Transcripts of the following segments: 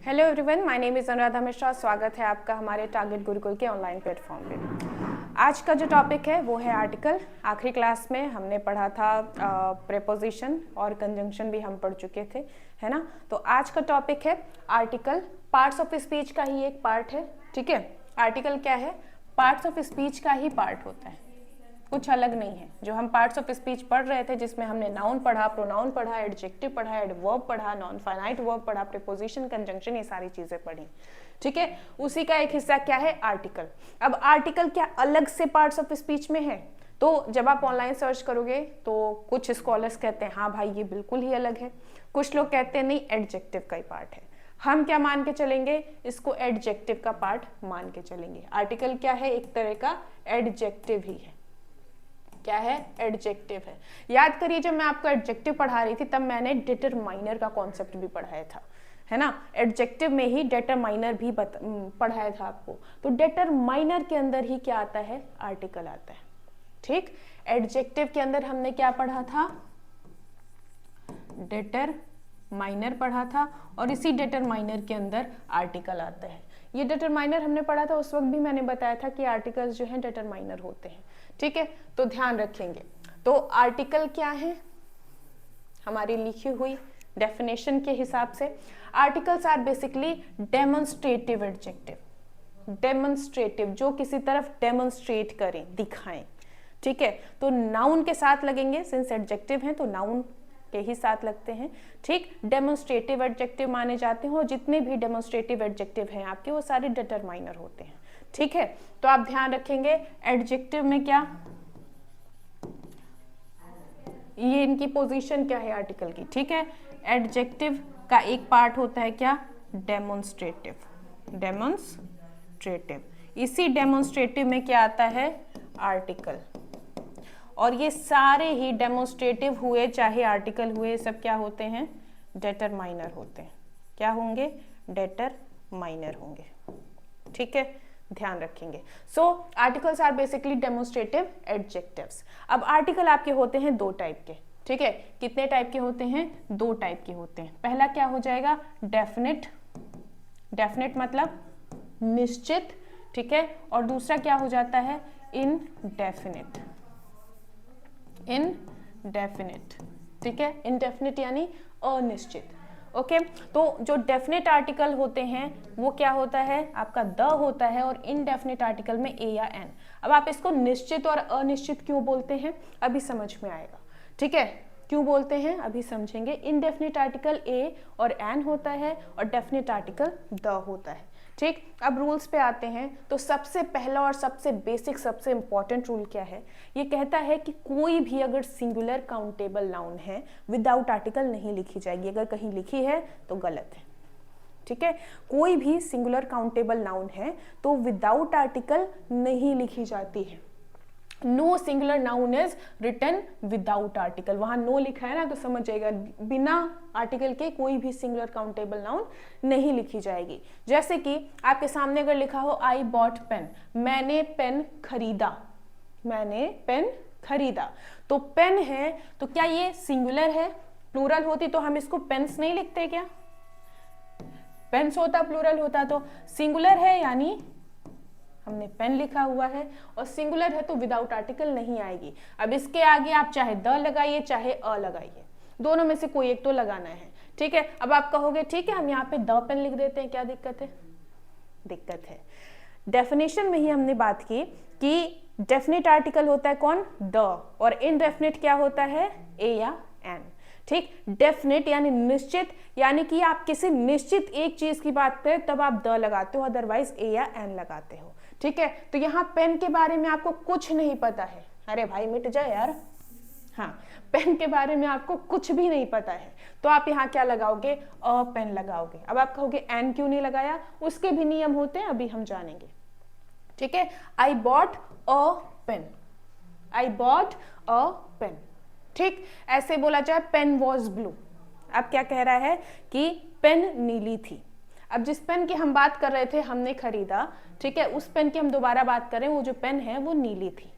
Hello everyone, my name is Anuradha Mishra. स्वागत है आपका हमारे टारगेट गुरुकुल के ऑनलाइन प्लेटफॉर्म पे। आज का जो टॉपिक है वो है आर्टिकल। आखिरी क्लास में हमने पढ़ा था प्रेपोजिशन और कंजंक्शन भी हम पढ़ चुके थे, है ना। तो आज का टॉपिक है आर्टिकल। पार्ट्स ऑफ स्पीच का ही एक पार्ट है, ठीक है। आर्टिकल क्या है? पार्ट्स ऑफ स्पीच का ही पार्ट होता है, कुछ अलग नहीं है। जो हम पार्ट्स ऑफ स्पीच पढ़ रहे थे, जिसमें हमने नाउन पढ़ा, प्रोनाउन पढ़ा, एडजेक्टिव पढ़ा, एडवर्ब पढ़ा, नॉन फाइनाइट वर्ब पढ़ा, प्रीपोजिशन, कंजंक्शन, ये सारी चीजें पढ़ी, ठीक है। उसी का एक हिस्सा क्या है? आर्टिकल। अब आर्टिकल क्या अलग से पार्ट्स ऑफ स्पीच में है? तो जब आप ऑनलाइन सर्च करोगे तो कुछ स्कॉलर्स कहते हैं हाँ भाई ये बिल्कुल ही अलग है, कुछ लोग कहते हैं नहीं एडजेक्टिव का ही पार्ट है। हम क्या मान के चलेंगे? इसको एडजेक्टिव का पार्ट मान के चलेंगे। आर्टिकल क्या है? एक तरह का एडजेक्टिव ही है। क्या है? एडजेक्टिव है। याद करिए, जब मैं आपको एडजेक्टिव पढ़ा रही थी तब मैंने डिटरमाइनर का कॉन्सेप्ट भी पढ़ाया था, है ना। एडजेक्टिव में ही डिटरमाइनर भी पढ़ाया था आपको। तो डिटरमाइनर के अंदर ही क्या आता है? आर्टिकल आता है, ठीक। एडजेक्टिव के अंदर हमने क्या पढ़ा था? डिटरमाइनर पढ़ा था, और इसी डिटरमाइनर के अंदर आर्टिकल आता है। ये डिटरमाइनर हमने पढ़ा था, उस वक्त भी मैंने बताया था कि आर्टिकल्स जो हैं डिटरमाइनर होते हैं, ठीक है। तो ध्यान रखेंगे। तो आर्टिकल क्या है? हमारी लिखी हुई डेफिनेशन के हिसाब से articles are basically demonstrative adjective. Demonstrative, जो किसी तरफ डेमोन्स्ट्रेट करें, दिखाएं, ठीक है। तो नाउन के साथ लगेंगे, सिंस एडजेक्टिव हैं तो नाउन के ही साथ लगते हैं, ठीक। डेमोन्स्ट्रेटिव एडजेक्टिव माने जाते हैं, और जितने भी डेमोन्स्ट्रेटिव एडजेक्टिव हैं आपके वो सारे डिटरमाइनर होते हैं, ठीक है। तो आप ध्यान रखेंगे एडजेक्टिव में क्या, ये इनकी पोजीशन क्या है आर्टिकल की, ठीक है। एडजेक्टिव का एक पार्ट होता है क्या? डेमोन्स्ट्रेटिव। डेमोन्स्ट्रेटिव, इसी डेमोन्स्ट्रेटिव में क्या आता है? आर्टिकल। और ये सारे ही डेमोन्स्ट्रेटिव हुए चाहे आर्टिकल हुए, सब क्या होते हैं? डिटरमाइनर होते हैं। क्या होंगे? डिटरमाइनर होंगे, ठीक है। ध्यान रखेंगे। So articles are basically demonstrative adjectives. अब आर्टिकल आपके होते हैं दो टाइप के, ठीक है। कितने टाइप के होते हैं? दो टाइप के होते हैं। पहला क्या हो जाएगा? डेफिनेट। डेफिनेट मतलब निश्चित, ठीक है। और दूसरा क्या हो जाता है? इनडेफिनिट। इनडेफिनिट, ठीक है। इनडेफिनिट यानी अनिश्चित, ओके। तो जो डेफिनेट आर्टिकल होते हैं वो क्या होता है? आपका द होता है, और इनडेफिनेट आर्टिकल में ए या एन। अब आप इसको निश्चित और अनिश्चित क्यों बोलते हैं अभी समझ में आएगा, ठीक है। क्यों बोलते हैं अभी समझेंगे। इनडेफिनेट आर्टिकल ए और एन होता है, और डेफिनेट आर्टिकल द होता है, ठीक। अब रूल्स पे आते हैं। तो सबसे पहला और सबसे बेसिक, सबसे इंपॉर्टेंट रूल क्या है? ये कहता है कि कोई भी अगर सिंगुलर काउंटेबल नाउन है विदाउट आर्टिकल नहीं लिखी जाएगी। अगर कहीं लिखी है तो गलत है, ठीक है। कोई भी सिंगुलर काउंटेबल नाउन है तो विदाउट आर्टिकल नहीं लिखी जाती है। No singular noun is written without article. वहां नो लिखा है ना, तो समझ जाएगा बिना आर्टिकल के कोई भी सिंगुलर काउंटेबल नाउन नहीं लिखी जाएगी। जैसे कि आपके सामने अगर लिखा हो आई बॉट पेन, मैंने पेन खरीदा। मैंने पेन खरीदा, तो पेन है तो क्या ये सिंगुलर है? प्लूरल होती तो हम इसको पेन्स नहीं लिखते क्या? पेन्स होता, प्लूरल होता। तो सिंगुलर है यानी हमने पेन लिखा हुआ है, और सिंगुलर है तो विदाउट आर्टिकल नहीं आएगी। अब इसके आगे आप चाहे द लगाइए चाहे अ लगाइए, दोनों में से कोई एक तो लगाना है, ठीक है। अब आप कहोगे ठीक है हम यहाँ पे द पेन लिख देते हैं, क्या दिक्कत है? दिक्कत है। डेफिनेशन में ही हमने बात की कि डेफिनेट आर्टिकल होता है कौन? द, और इनडेफिनेट क्या होता है? ए या एन, ठीक। डेफिनेट यानी निश्चित, यानी कि आप किसी निश्चित एक चीज की बात करें तब आप द लगाते हो, अदरवाइज ए या एन लगाते हो, ठीक है। तो यहाँ पेन के बारे में आपको कुछ नहीं पता है, अरे भाई मिट जाए यार। हाँ, पेन के बारे में आपको कुछ भी नहीं पता है तो आप यहाँ क्या लगाओगे? अ पेन लगाओगे। अब आप कहोगे एन क्यों नहीं लगाया? उसके भी नियम होते हैं, अभी हम जानेंगे, ठीक है। I bought a pen. I bought a pen, ठीक। ऐसे बोला जाए पेन वॉज ब्लू। अब क्या कह रहा है कि पेन नीली थी। अब जिस पेन की हम बात कर रहे थे हमने खरीदा, ठीक है, उस पेन की हम दोबारा बात करें, वो जो पेन है वो नीली थी।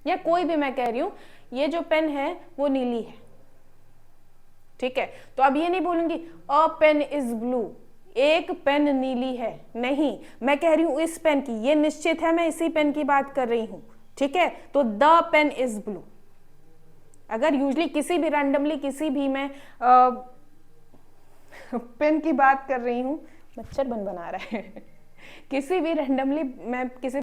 या कोई भी मैं कह रही हूं ये जो पेन है वो नीली है, ठीक है। तो अब ये नहीं बोलूंगी अ पेन इज ब्लू, एक पेन नीली है, नहीं, मैं कह रही हूं इस पेन की, ये निश्चित है, मैं इसी पेन की बात कर रही हूं, ठीक है। तो द पेन इज ब्लू। अगर यूजली किसी भी रैंडमली किसी भी मैं पेन की बात कर रही हूं, मच्छर बन बना रहा है किसी भी रैंडमली मैं किसी